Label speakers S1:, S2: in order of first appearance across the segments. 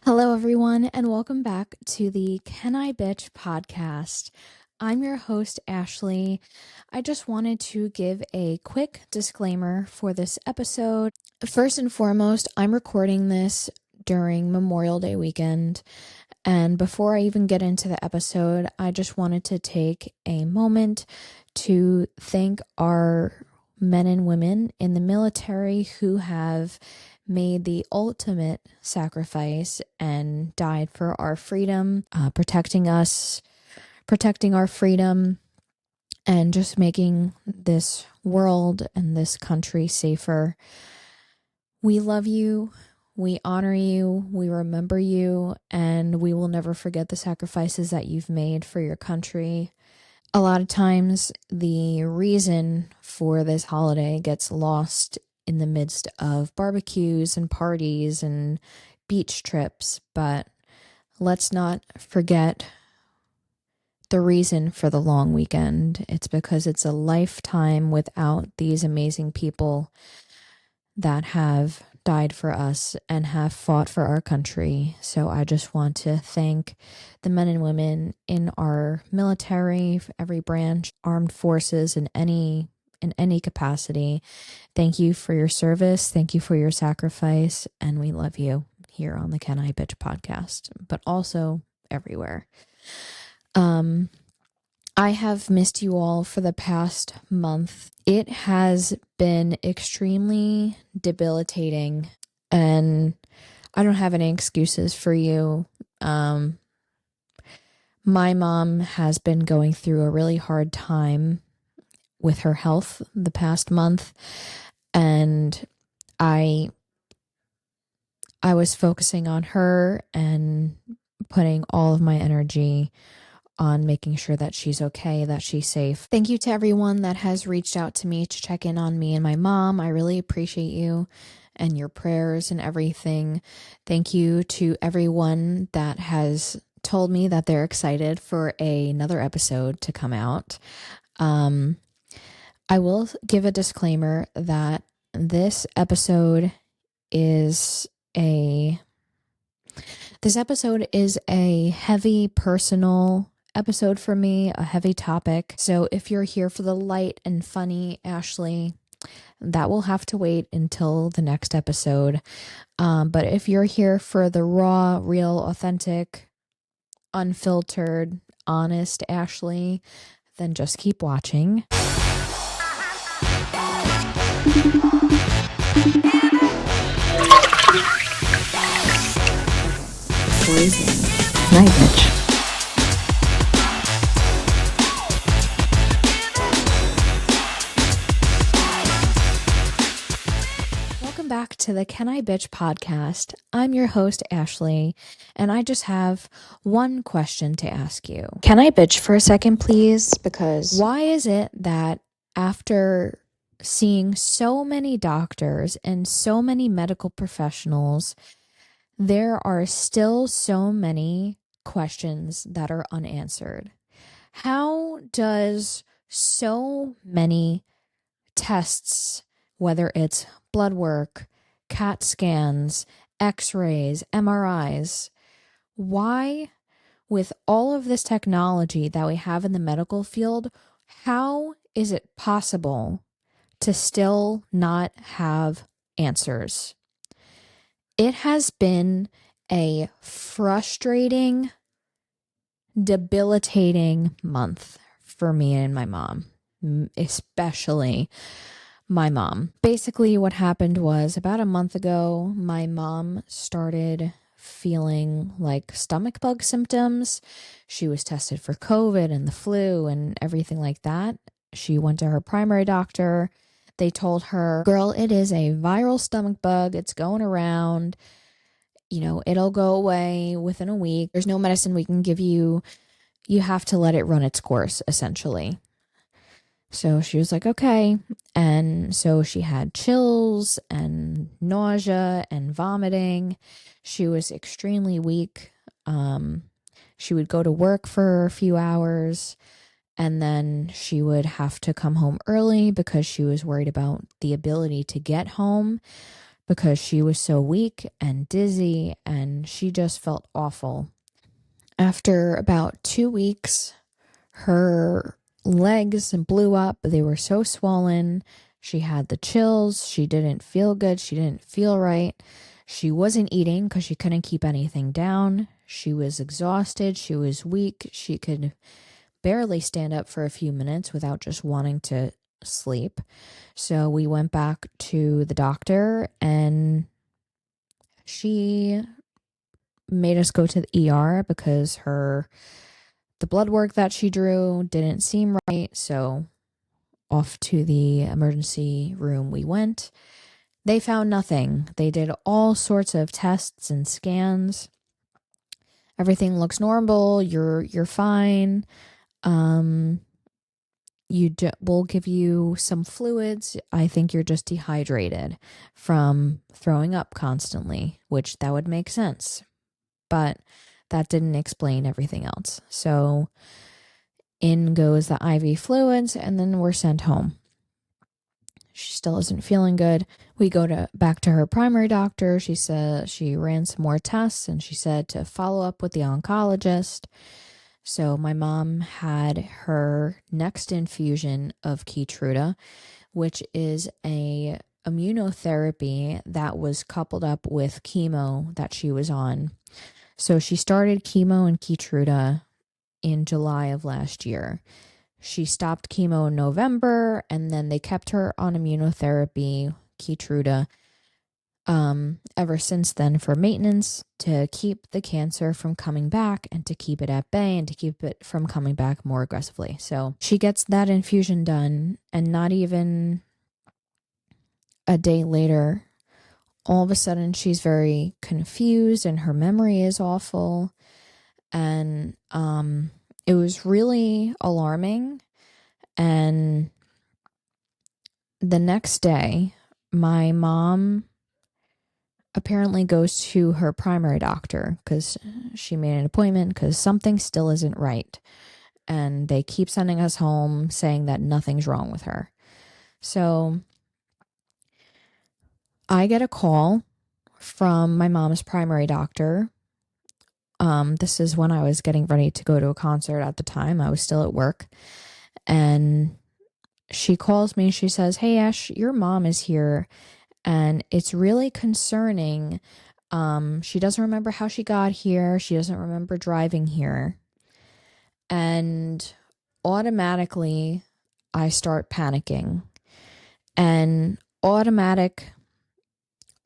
S1: Hello, everyone, and welcome back to the CanIBitch podcast. I'm your host, Ashley. I just wanted to give a quick disclaimer for this episode. First and foremost, I'm recording this during Memorial Day weekend, and before I even get into the episode, I just wanted to take a moment to thank our men and women in the military who have made the ultimate sacrifice and died for our freedom, protecting us, protecting our freedom, and just making this world and this country safer. We love you. We honor you. We remember you, and we will never forget the sacrifices that you've made for your country. A lot of times, the reason for this holiday gets lost in the midst of barbecues and parties and beach trips, but let's not forget the reason for the long weekend. It's because it's a lifetime without these amazing people that have died for us and have fought for our country. So I just want to thank the men and women in our military, every branch, armed forces, in any capacity. Thank you for your service. Thank you for your sacrifice. And we love you here on the CanIBitch podcast, but also everywhere. I have missed you all for the past month. It has been extremely debilitating, and I don't have any excuses for you. My mom has been going through a really hard time with her health the past month, and I was focusing on her and putting all of my energy on making sure that she's okay, that she's safe. Thank you to everyone that has reached out to me to check in on me and my mom. I really appreciate you and your prayers and everything. Thank you to everyone that has told me that they're excited for another episode to come out. I will give a disclaimer that this episode is a heavy personal episode for me, a heavy topic. So if you're here for the light and funny Ashley, that will have to wait until the next episode. But if you're here for the raw, real, authentic, unfiltered, honest Ashley, then just keep watching. CanIBitch. Welcome back to the CanIBitch podcast. I'm your host, Ashley, and I just have one question to ask you. Can I bitch for a second, please? Because why is it that after seeing so many doctors and so many medical professionals, there are still so many questions that are unanswered? How does so many tests, whether it's blood work, CAT scans, x-rays, MRIs, why, with all of this technology that we have in the medical field, how is it possible to still not have answers? It has been a frustrating, debilitating month for me and my mom, especially my mom. Basically, what happened was about a month ago, my mom started feeling like stomach bug symptoms. She was tested for COVID and the flu and everything like that. She went to her primary doctor. They told her, girl, it is a viral stomach bug. It's going around. You know, it'll go away within a week. There's no medicine we can give you. You have to let it run its course, essentially. So she was like, okay. And so she had chills and nausea and vomiting. She was extremely weak. She would go to work for a few hours, and then she would have to come home early because she was worried about the ability to get home because she was so weak and dizzy and she just felt awful. After about 2 weeks, her legs blew up. They were so swollen. She had the chills. She didn't feel good. She didn't feel right. She wasn't eating because she couldn't keep anything down. She was exhausted. She was weak. She could barely stand up for a few minutes without just wanting to sleep. So we went back to the doctor and she made us go to the ER because the blood work that she drew didn't seem right. So off to the emergency room we went. They found nothing. They did all sorts of tests and scans. Everything looks normal. You're fine. We'll give you some fluids. I think you're just dehydrated from throwing up constantly, which that would make sense. But that didn't explain everything else. So in goes the IV fluids, and then we're sent home. She still isn't feeling good. We go back to her primary doctor. She said she ran some more tests, and she said to follow up with the oncologist. So my mom had her next infusion of Keytruda, which is a immunotherapy that was coupled up with chemo that she was on. So she started chemo and Keytruda in July of last year. She stopped chemo in November, and then they kept her on immunotherapy, Keytruda, ever since then for maintenance to keep the cancer from coming back and to keep it at bay and to keep it from coming back more aggressively. So she gets that infusion done, and not even a day later, all of a sudden she's very confused and her memory is awful. And it was really alarming. And the next day, my mom apparently goes to her primary doctor because she made an appointment because something still isn't right. And they keep sending us home saying that nothing's wrong with her. So I get a call from my mom's primary doctor. This is when I was getting ready to go to a concert at the time. I was still at work. And she calls me. She says, "Hey, Ash, your mom is here. And it's really concerning. She doesn't remember how she got here. She doesn't remember driving here." And automatically, I start panicking. And automatic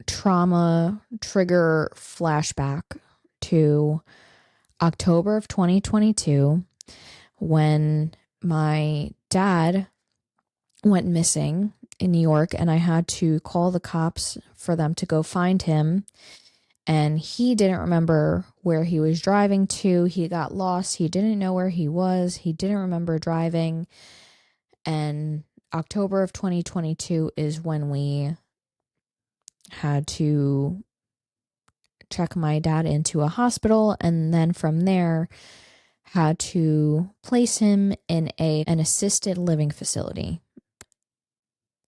S1: trauma trigger flashback to October of 2022 when my dad went missing in New York, and I had to call the cops for them to go find him. And he didn't remember where he was driving to. He got lost. He didn't know where he was. He didn't remember driving. And October of 2022 is when we had to check my dad into a hospital, and then from there had to place him in an assisted living facility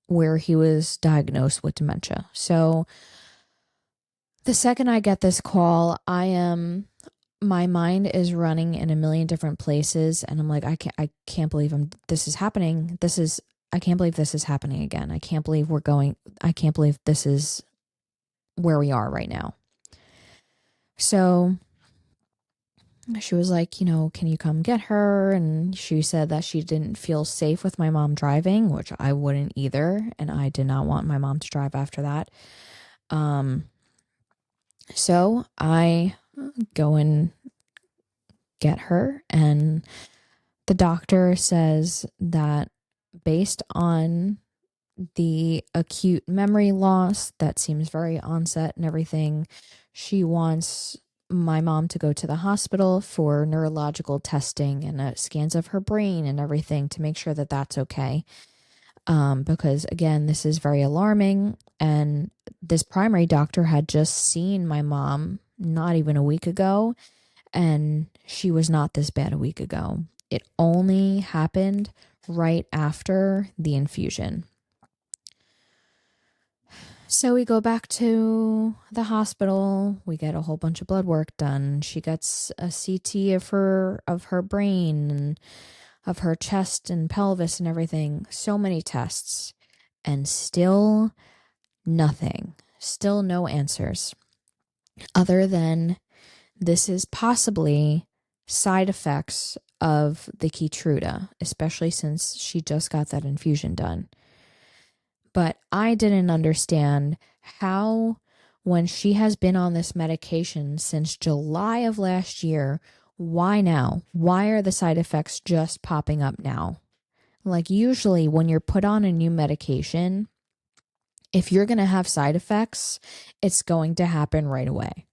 S1: where he was diagnosed with dementia. So the second I get this call, my mind is running in a million different places, and I'm like, I can't believe this is happening. I can't believe this is happening again. I can't believe this is where we are right now. So she was like, can you come get her? And she said that she didn't feel safe with my mom driving, which I wouldn't either. And I did not want my mom to drive after that. So I go and get her, and the doctor says that based on the acute memory loss that seems very onset and everything, she wants my mom to go to the hospital for neurological testing and scans of her brain and everything to make sure that that's okay. Because again, this is very alarming, and this primary doctor had just seen my mom not even a week ago, and she was not this bad a week ago. It only happened right after the infusion. So we go back to the hospital. We get a whole bunch of blood work done. She gets a CT of her brain and of her chest and pelvis and everything. So many tests. And still nothing. Still no answers. Other than this is possibly side effects of the Keytruda, especially since she just got that infusion done. But I didn't understand how, when she has been on this medication since July of last year, why now? Why are the side effects just popping up now? Like, usually when you're put on a new medication, if you're going to have side effects, it's going to happen right away,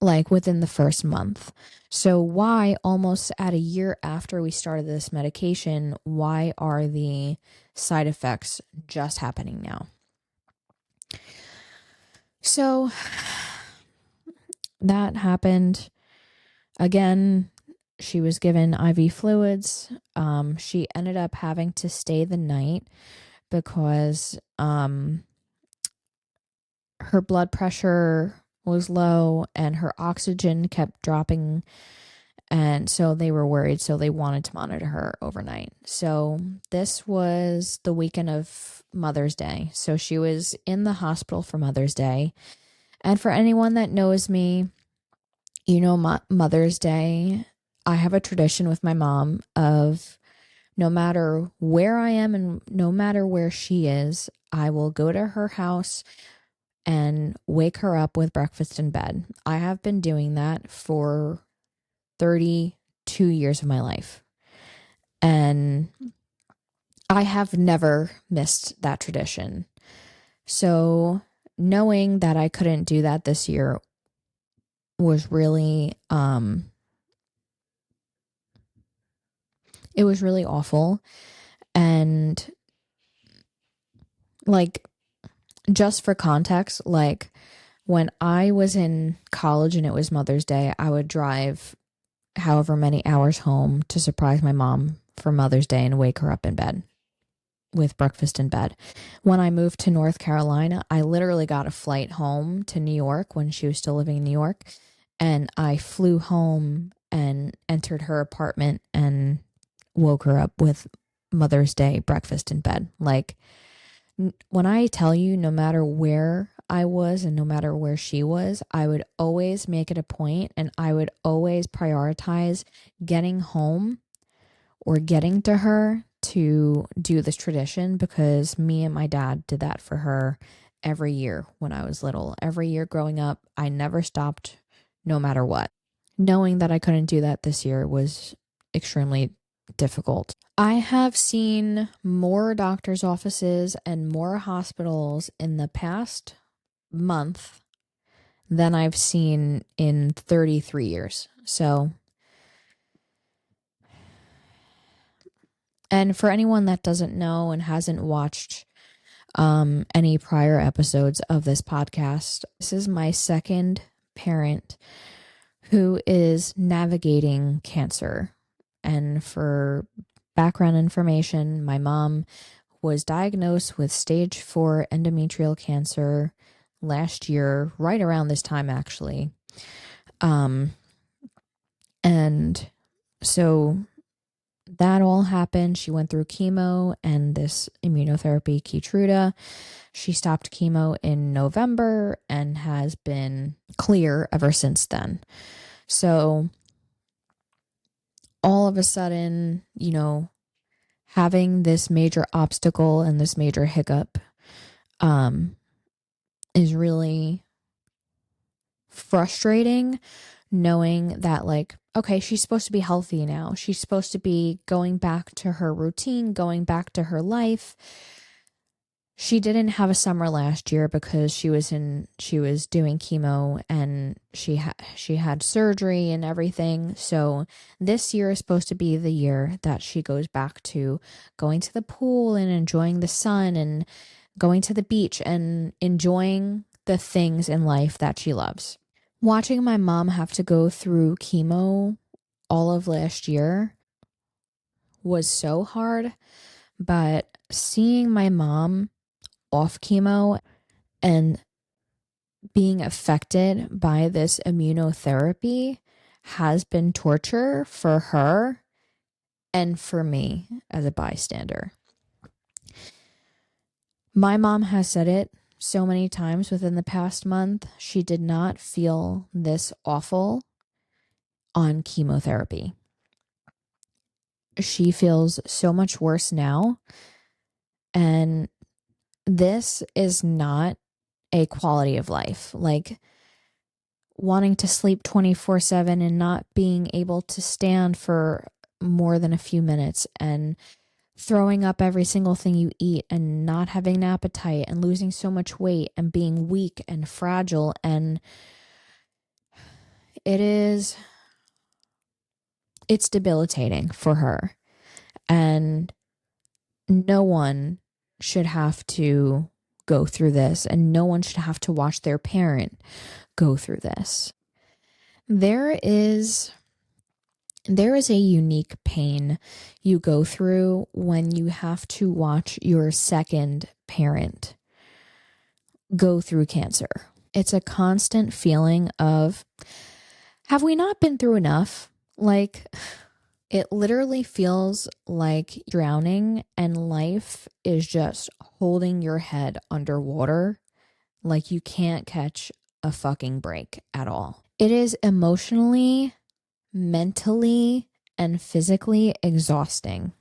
S1: like within the first month. So why, almost at a year after we started this medication, why are the side effects just happening now? So that happened. Again, she was given IV fluids. She ended up having to stay the night because her blood pressure was low and her oxygen kept dropping. And so they were worried. So they wanted to monitor her overnight. So this was the weekend of Mother's Day. So she was in the hospital for Mother's Day. And for anyone that knows me, you know, Mother's Day, I have a tradition with my mom of no matter where I am and no matter where she is, I will go to her house and wake her up with breakfast in bed. I have been doing that for 32 years of my life. And I have never missed that tradition. So knowing that I couldn't do that this year was really, it was really awful. And like, just for context, like when I was in college and it was Mother's Day, I would drive however many hours home to surprise my mom for Mother's Day and wake her up in bed with breakfast in bed. When I moved to North Carolina, I literally got a flight home to New York when she was still living in New York. And I flew home and entered her apartment and woke her up with Mother's Day breakfast in bed. Like, when I tell you, no matter where I was and no matter where she was, I would always make it a point and I would always prioritize getting home or getting to her to do this tradition, because me and my dad did that for her every year when I was little. Every year growing up, I never stopped no matter what. Knowing that I couldn't do that this year was extremely difficult. I have seen more doctor's offices and more hospitals in the past month than I've seen in 33 years. So, and for anyone that doesn't know and hasn't watched any prior episodes of this podcast, this is my second parent who is navigating cancer. And for background information, my mom was diagnosed with stage 4 endometrial cancer last year, right around this time, actually. And so that all happened. She went through chemo and this immunotherapy, Keytruda. She stopped chemo in November and has been clear ever since then. So all of a sudden, you know, having this major obstacle and this major hiccup is really frustrating, knowing that, like, okay, she's supposed to be healthy now. She's supposed to be going back to her routine, going back to her life. She didn't have a summer last year because she was doing chemo and she had surgery and everything. So this year is supposed to be the year that she goes back to going to the pool and enjoying the sun and going to the beach and enjoying the things in life that she loves. Watching my mom have to go through chemo all of last year was so hard, but seeing my mom off chemo And being affected by this immunotherapy has been torture for her and for me as a bystander. My mom has said it so many times within the past month. She did not feel this awful on chemotherapy. She feels so much worse now. And this is not a quality of life. Like wanting to sleep 24/7 and not being able to stand for more than a few minutes and throwing up every single thing you eat and not having an appetite and losing so much weight and being weak and fragile. And it's debilitating for her. And no one should have to go through this, and no one should have to watch their parent go through this. There is a unique pain you go through when you have to watch your second parent go through cancer. It's a constant feeling of, have we not been through enough? Like, it literally feels like drowning and life is just holding your head underwater. Like you can't catch a fucking break at all. It is emotionally, mentally, and physically exhausting.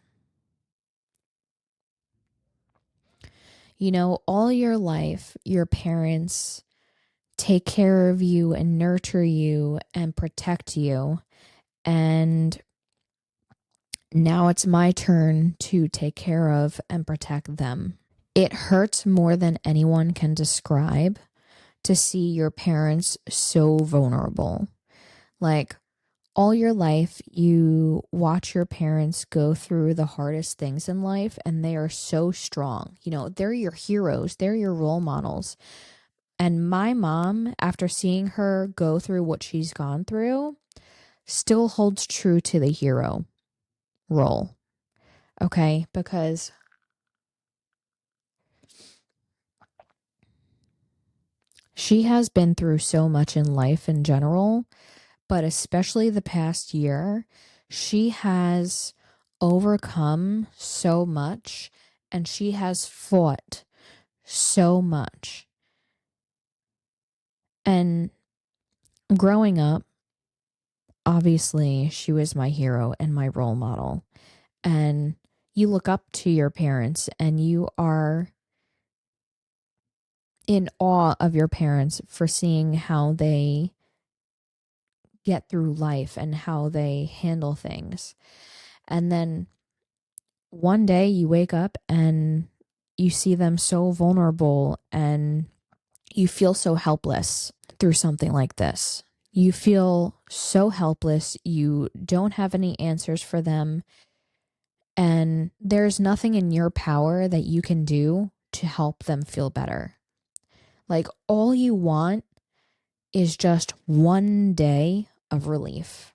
S1: You know, all your life, your parents take care of you and nurture you and protect you. And now it's my turn to take care of and protect them. It hurts more than anyone can describe to see your parents so vulnerable. Like, all your life, you watch your parents go through the hardest things in life, and they are so strong. You know, they're your heroes, they're your role models. And my mom, after seeing her go through what she's gone through, still holds true to the hero role. Okay? Because she has been through so much in life in general, but especially the past year, she has overcome so much and she has fought so much. And growing up, obviously, she was my hero and my role model. And you look up to your parents and you are in awe of your parents for seeing how they get through life and how they handle things. And then one day you wake up and you see them so vulnerable and you feel so helpless through something like this. You feel so helpless. You don't have any answers for them. And there's nothing in your power that you can do to help them feel better. Like, all you want is just one day of relief.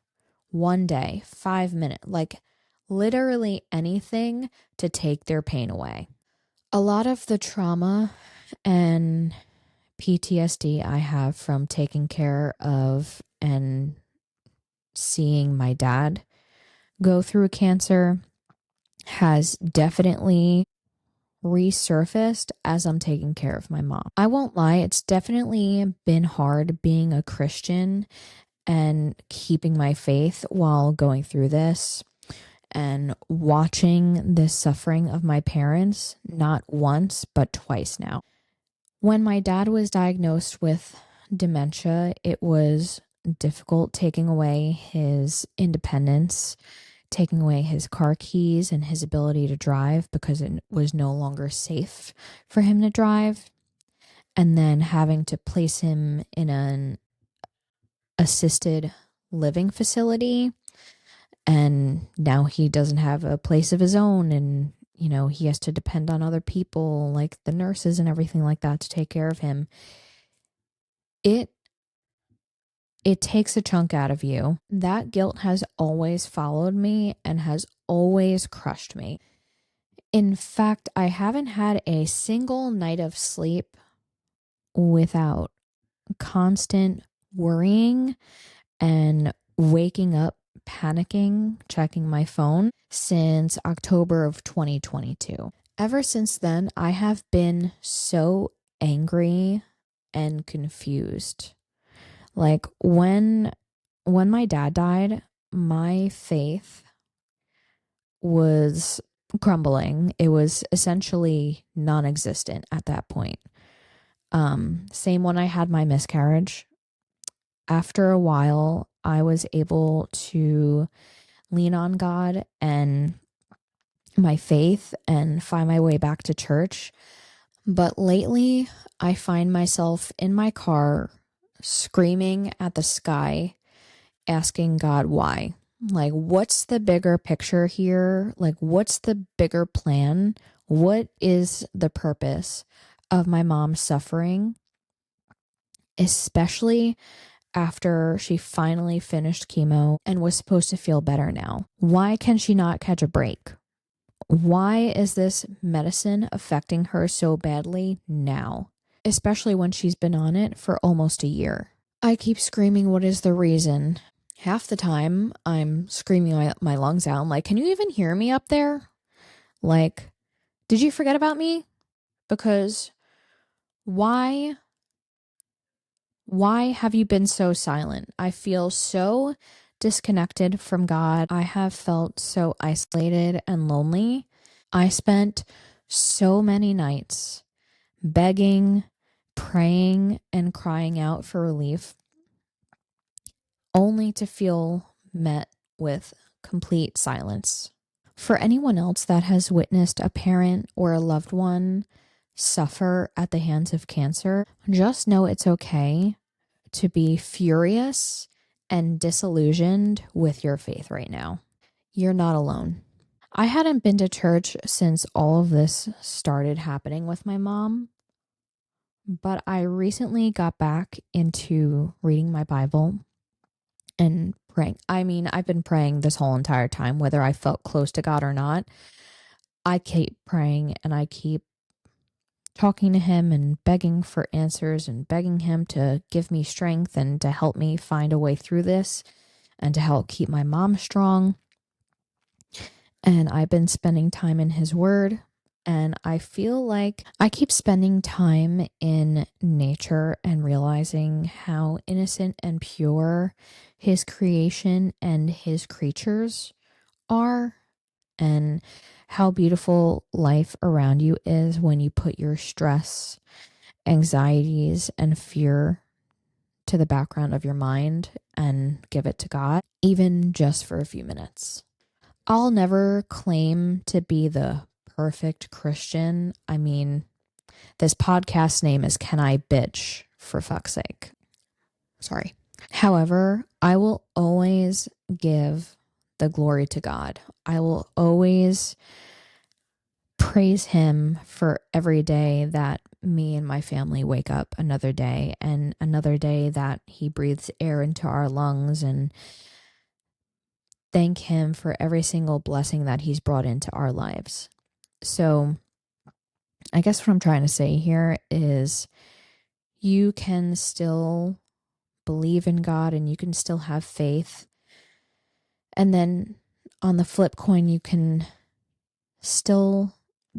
S1: One day, 5 minutes, like literally anything to take their pain away. A lot of the trauma and PTSD I have from taking care of and seeing my dad go through cancer has definitely resurfaced as I'm taking care of my mom. I won't lie, it's definitely been hard being a Christian and keeping my faith while going through this and watching this suffering of my parents, not once, but twice now. When my dad was diagnosed with dementia, it was difficult taking away his independence, taking away his car keys and his ability to drive because it was no longer safe for him to drive, and then having to place him in an assisted living facility. And now he doesn't have a place of his own, and you know, he has to depend on other people like the nurses and everything like that to take care of him. It takes a chunk out of you. That guilt has always followed me and has always crushed me. In fact, I haven't had a single night of sleep without constant worrying and waking up panicking, checking my phone since October of 2022. Ever since then, I have been so angry and confused. Like when my dad died, my faith was crumbling. It was essentially non-existent at that point. Same when I had my miscarriage. After a while, I was able to lean on God and my faith and find my way back to church. But lately, I find myself in my car screaming at the sky, asking God why. Like, what's the bigger picture here? Like, what's the bigger plan? What is the purpose of my mom suffering, especially after she finally finished chemo and was supposed to feel better now? Why can she not catch a break? Why is this medicine affecting her so badly now, especially when she's been on it for almost a year? I keep screaming, what is the reason? Half the time, I'm screaming my lungs out. I'm like, can you even hear me up there? Like, did you forget about me? Because why have you been so silent? I feel so disconnected from God. I have felt so isolated and lonely. I spent so many nights begging, praying, and crying out for relief, only to feel met with complete silence. For anyone else that has witnessed a parent or a loved one suffer at the hands of cancer, just know it's okay to be furious and disillusioned with your faith right now. You're not alone. I hadn't been to church since all of this started happening with my mom, but I recently got back into reading my Bible and praying. I mean, I've been praying this whole entire time, whether I felt close to God or not. I keep praying and I keep talking to him and begging for answers and begging him to give me strength and to help me find a way through this and to help keep my mom strong. And I've been spending time in his word. And I feel like I keep spending time in nature and realizing how innocent and pure his creation and his creatures are, and how beautiful life around you is when you put your stress, anxieties, and fear to the background of your mind and give it to God, even just for a few minutes. I'll never claim to be the perfect Christian. I mean, this podcast name is CanIBitch, for fuck's sake. Sorry. However, I will always give the glory to God. I will always praise him for every day that me and my family wake up, another day, and another day that he breathes air into our lungs, and thank him for every single blessing that he's brought into our lives. So I guess what I'm trying to say here is you can still believe in God and you can still have faith. And then on the flip coin, you can still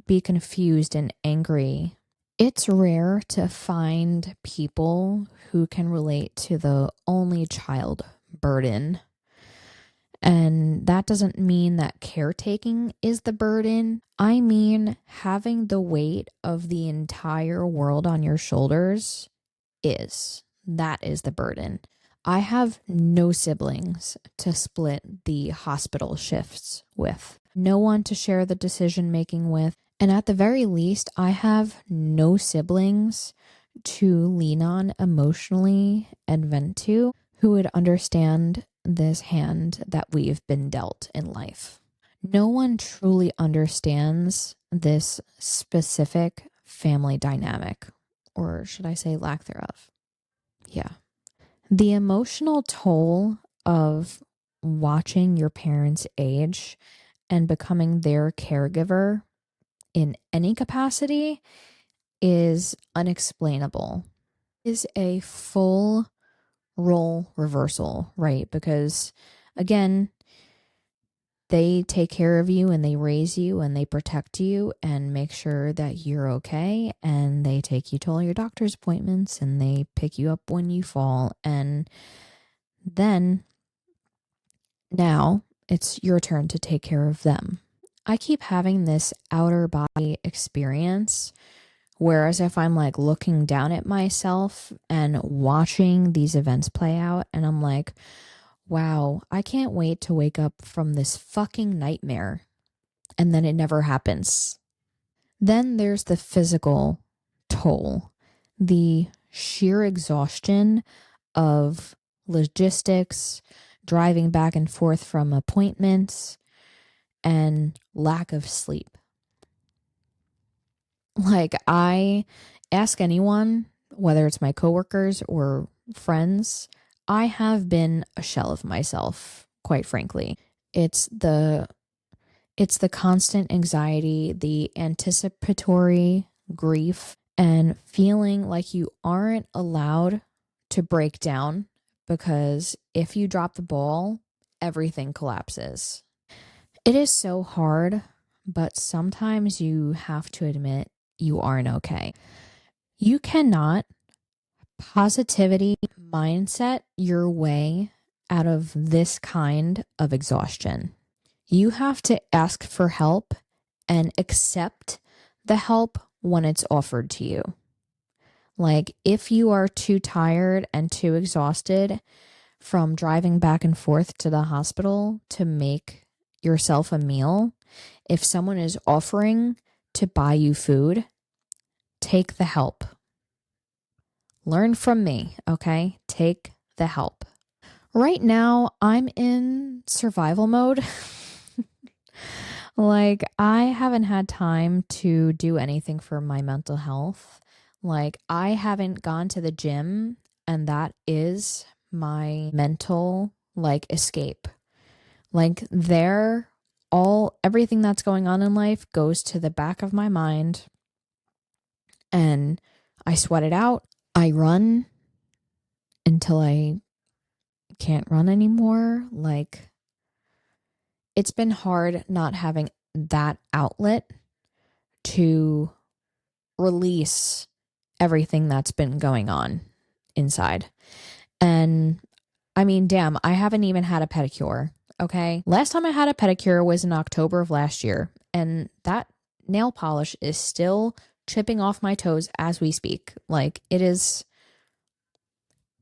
S1: be confused and angry. It's rare to find people who can relate to the only child burden. And that doesn't mean that caretaking is the burden. I mean, having the weight of the entire world on your shoulders that is the burden. I have no siblings to split the hospital shifts with, no one to share the decision making with. And at the very least, I have no siblings to lean on emotionally and vent to who would understand this hand that we've been dealt in life. No one truly understands this specific family dynamic, or should I say lack thereof. Yeah. The emotional toll of watching your parents age and becoming their caregiver in any capacity is unexplainable. is a full role reversal, right? Because again, they take care of you and they raise you and they protect you and make sure that you're okay. And they take you to all your doctor's appointments and they pick you up when you fall. And then now it's your turn to take care of them. I keep having this outer body experience, whereas if I'm like looking down at myself and watching these events play out, and I'm like, wow, I can't wait to wake up from this fucking nightmare. And then it never happens. Then there's the physical toll, the sheer exhaustion of logistics, driving back and forth from appointments, and lack of sleep. Like, I ask anyone, whether it's my coworkers or friends, I have been a shell of myself, quite frankly. It's the constant anxiety, the anticipatory grief, and feeling like you aren't allowed to break down, because if you drop the ball, everything collapses. It is so hard, but sometimes you have to admit you aren't okay. You cannot positivity mindset your way out of this kind of exhaustion. You have to ask for help and accept the help when it's offered to you. Like, if you are too tired and too exhausted from driving back and forth to the hospital to make yourself a meal, if someone is offering to buy you food, take the help. Learn from me, okay? Take the help. Right now, I'm in survival mode. Like, I haven't had time to do anything for my mental health. Like, I haven't gone to the gym, and that is my mental, like, escape. Like, everything that's going on in life goes to the back of my mind, and I sweat it out. I run until I can't run anymore. Like, it's been hard not having that outlet to release everything that's been going on inside. And I mean, damn, I haven't even had a pedicure. Okay. Last time I had a pedicure was in October of last year. And that nail polish is still chipping off my toes as we speak. Like, it is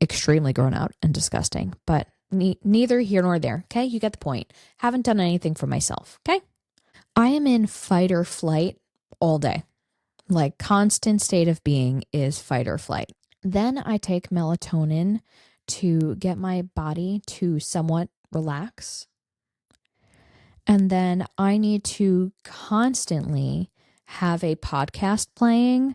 S1: extremely grown out and disgusting, but neither here nor there. Okay. You get the point. Haven't done anything for myself. Okay. I am in fight or flight all day. Like, constant state of being is fight or flight. Then I take melatonin to get my body to somewhat relax. And then I need to constantly have a podcast playing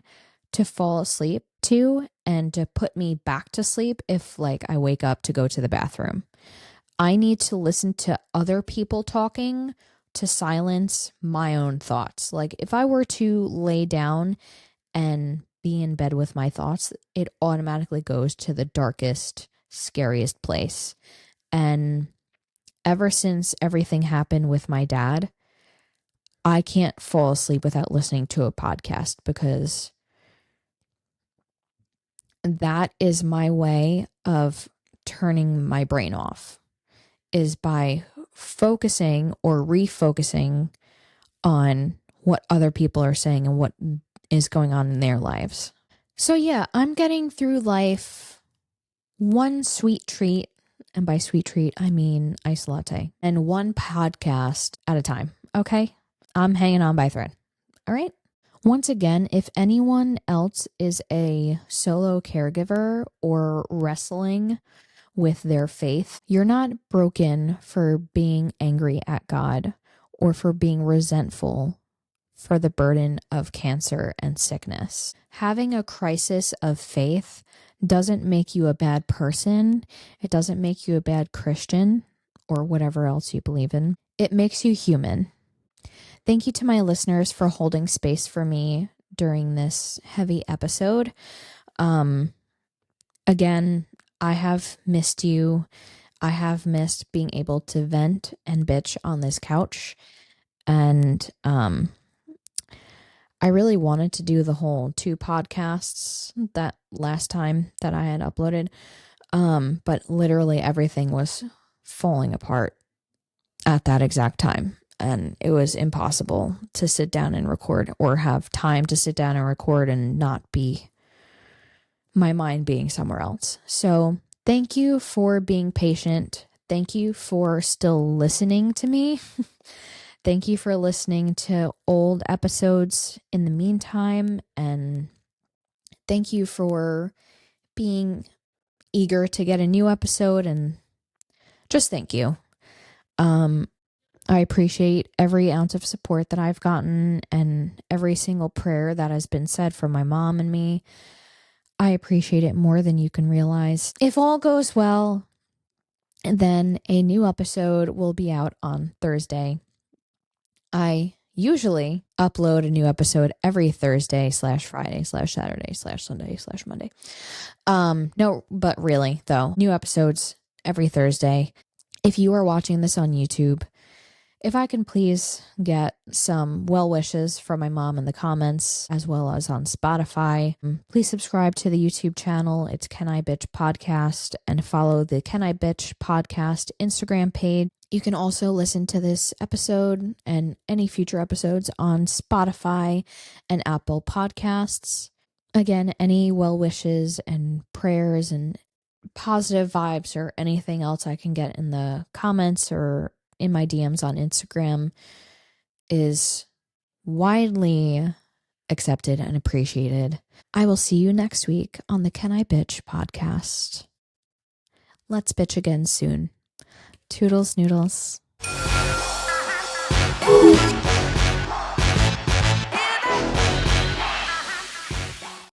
S1: to fall asleep to and to put me back to sleep if, like, I wake up to go to the bathroom. I need to listen to other people talking to silence my own thoughts. Like, if I were to lay down and be in bed with my thoughts, it automatically goes to the darkest, scariest place. And ever since everything happened with my dad, I can't fall asleep without listening to a podcast, because that is my way of turning my brain off, is by focusing or refocusing on what other people are saying and what is going on in their lives. So yeah, I'm getting through life one sweet treat, and by sweet treat, I mean iced latte, and one podcast at a time, okay? I'm hanging on by a thread, all right? Once again, if anyone else is a solo caregiver or wrestling with their faith, you're not broken for being angry at God or for being resentful for the burden of cancer and sickness. Having a crisis of faith doesn't make you a bad person. It doesn't make you a bad Christian or whatever else you believe in. It makes you human. Thank you to my listeners for holding space for me during this heavy episode. Again, I have missed you. I have missed being able to vent and bitch on this couch. And I really wanted to do the whole 2 podcasts that last time that I had uploaded. But literally everything was falling apart at that exact time. And it was impossible to sit down and record, or have time to sit down and record and not be my mind being somewhere else. So thank you for being patient. Thank you for still listening to me. Thank you for listening to old episodes in the meantime. And thank you for being eager to get a new episode. And just thank you. I appreciate every ounce of support that I've gotten and every single prayer that has been said for my mom and me. I appreciate it more than you can realize. If all goes well, then a new episode will be out on Thursday. I usually upload a new episode every Thursday/Friday/Saturday/Sunday/Monday. No, but really though, new episodes every Thursday. If you are watching this on YouTube, if I can please get some well wishes from my mom in the comments, as well as on Spotify, please subscribe to the YouTube channel. It's CanIBitchPodcast, and follow the CanIBitchPodcast Instagram page. You can also listen to this episode and any future episodes on Spotify and Apple Podcasts. Again, any well wishes and prayers and positive vibes or anything else I can get in the comments or in my DMs on Instagram is widely accepted and appreciated. I will see you next week on the Can I Bitch podcast. Let's bitch again soon. Toodles noodles.